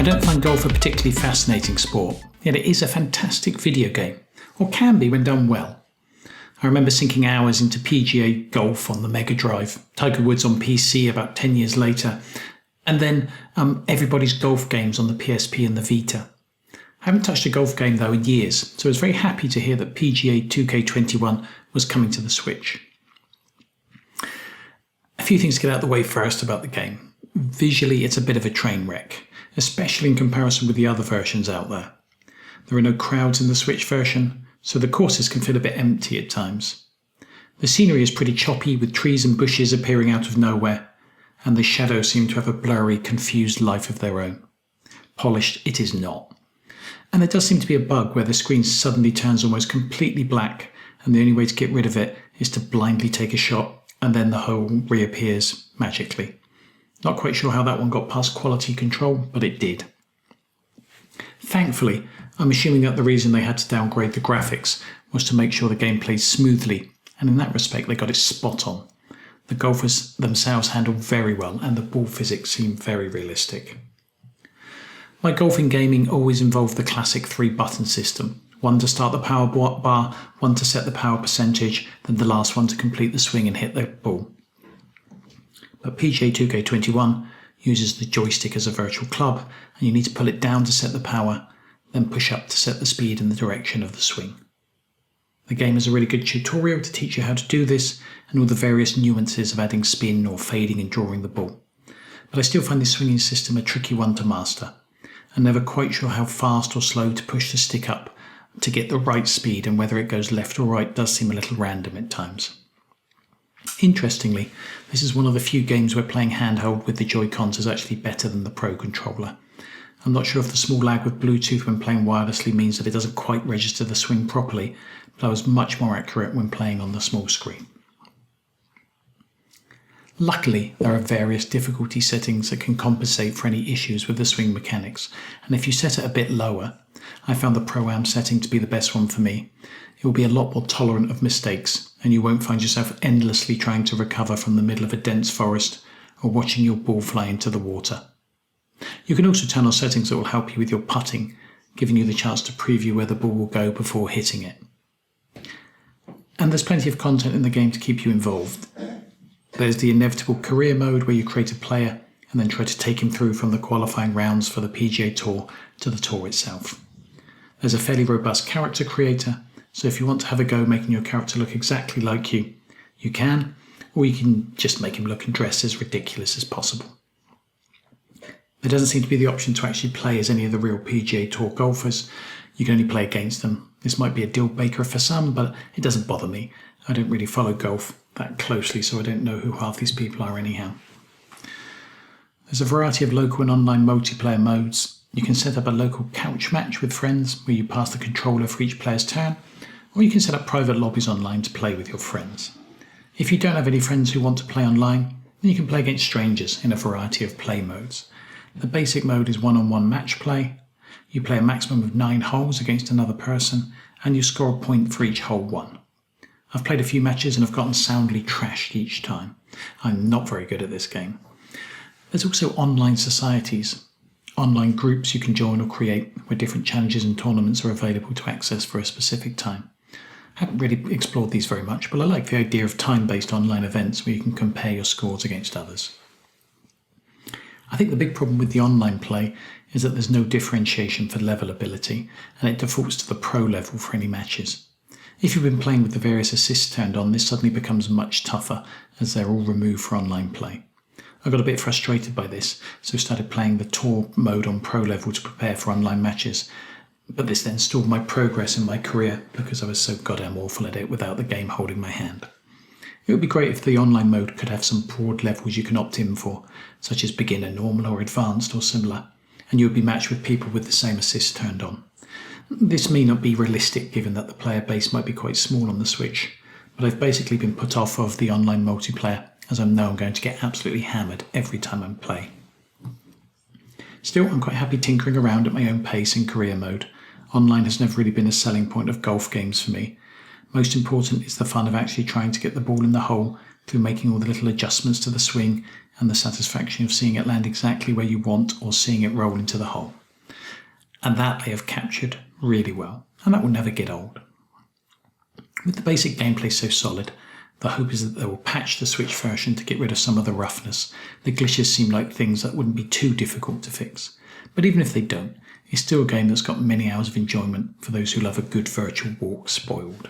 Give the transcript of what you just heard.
don't find golf a particularly fascinating sport, yet it is a fantastic video game, or can be when done well. I remember sinking hours into PGA Golf on the Mega Drive, Tiger Woods on PC about 10 years later, and then everybody's golf games on the PSP and the Vita. I haven't touched a golf game though in years, so I was very happy to hear that PGA 2K21 was coming to the Switch. A few things to get out of the way first about the game. Visually, it's a bit of a train wreck, especially in comparison with the other versions out there. There are no crowds in the Switch version, so the courses can feel a bit empty at times. The scenery is pretty choppy, with trees and bushes appearing out of nowhere, and the shadows seem to have a blurry, confused life of their own. Polished, it is not. And there does seem to be a bug where the screen suddenly turns almost completely black, and the only way to get rid of it is to blindly take a shot, and then the hole reappears magically. Not quite sure how that one got past quality control, but it did. Thankfully, I'm assuming that the reason they had to downgrade the graphics was to make sure the game plays smoothly, and in that respect they got it spot on. The golfers themselves handled very well, and the ball physics seem very realistic. My golfing gaming always involved the classic 3-button system. One to start the power bar, one to set the power percentage, then the last one to complete the swing and hit the ball. But PGA 2K21 uses the joystick as a virtual club, and you need to pull it down to set the power, then push up to set the speed and the direction of the swing. The game has a really good tutorial to teach you how to do this, and all the various nuances of adding spin or fading and drawing the ball. But I still find this swinging system a tricky one to master. I'm never quite sure how fast or slow to push the stick up to get the right speed, and whether it goes left or right does seem a little random at times. Interestingly, this is one of the few games where playing handheld with the Joy-Cons is actually better than the Pro controller. I'm not sure if the small lag with Bluetooth when playing wirelessly means that it doesn't quite register the swing properly, but I was much more accurate when playing on the small screen. Luckily, there are various difficulty settings that can compensate for any issues with the swing mechanics, and if you set it a bit lower, I found the Pro-Am setting to be the best one for me. It will be a lot more tolerant of mistakes, and you won't find yourself endlessly trying to recover from the middle of a dense forest or watching your ball fly into the water. You can also turn on settings that will help you with your putting, giving you the chance to preview where the ball will go before hitting it. And there's plenty of content in the game to keep you involved. There's the inevitable career mode where you create a player and then try to take him through from the qualifying rounds for the PGA Tour to the tour itself. There's a fairly robust character creator, so if you want to have a go making your character look exactly like you, you can, or you can just make him look and dress as ridiculous as possible. There doesn't seem to be the option to actually play as any of the real PGA Tour golfers. You can only play against them. This might be a deal breaker for some, but it doesn't bother me. I don't really follow golf that closely, so I don't know who half these people are anyhow. There's a variety of local and online multiplayer modes. You can set up a local couch match with friends where you pass the controller for each player's turn, or you can set up private lobbies online to play with your friends. If you don't have any friends who want to play online, then you can play against strangers in a variety of play modes. The basic mode is one-on-one match play. You play a maximum of 9 holes against another person, and you score a point for each hole won. I've played a few matches and have gotten soundly trashed each time. I'm not very good at this game. There's also online societies, online groups you can join or create where different challenges and tournaments are available to access for a specific time. I haven't really explored these very much, but I like the idea of time-based online events where you can compare your scores against others. I think the big problem with the online play is that there's no differentiation for level ability, and it defaults to the pro level for any matches. If you've been playing with the various assists turned on, this suddenly becomes much tougher as they're all removed for online play. I got a bit frustrated by this, so started playing the tour mode on pro level to prepare for online matches, but this then stalled my progress in my career because I was so goddamn awful at it without the game holding my hand. It would be great if the online mode could have some broad levels you can opt in for, such as beginner, normal or advanced or similar, and you would be matched with people with the same assists turned on. This may not be realistic given that the player base might be quite small on the Switch, but I've basically been put off of the online multiplayer as I know I'm going to get absolutely hammered every time I play. Still, I'm quite happy tinkering around at my own pace in career mode. Online has never really been a selling point of golf games for me, Most important is the fun of actually trying to get the ball in the hole through making all the little adjustments to the swing and the satisfaction of seeing it land exactly where you want or seeing it roll into the hole. And that they have captured really well, and that will never get old. With the basic gameplay so solid, the hope is that they will patch the Switch version to get rid of some of the roughness. The glitches seem like things that wouldn't be too difficult to fix. But even if they don't, it's still a game that's got many hours of enjoyment for those who love a good virtual walk spoiled.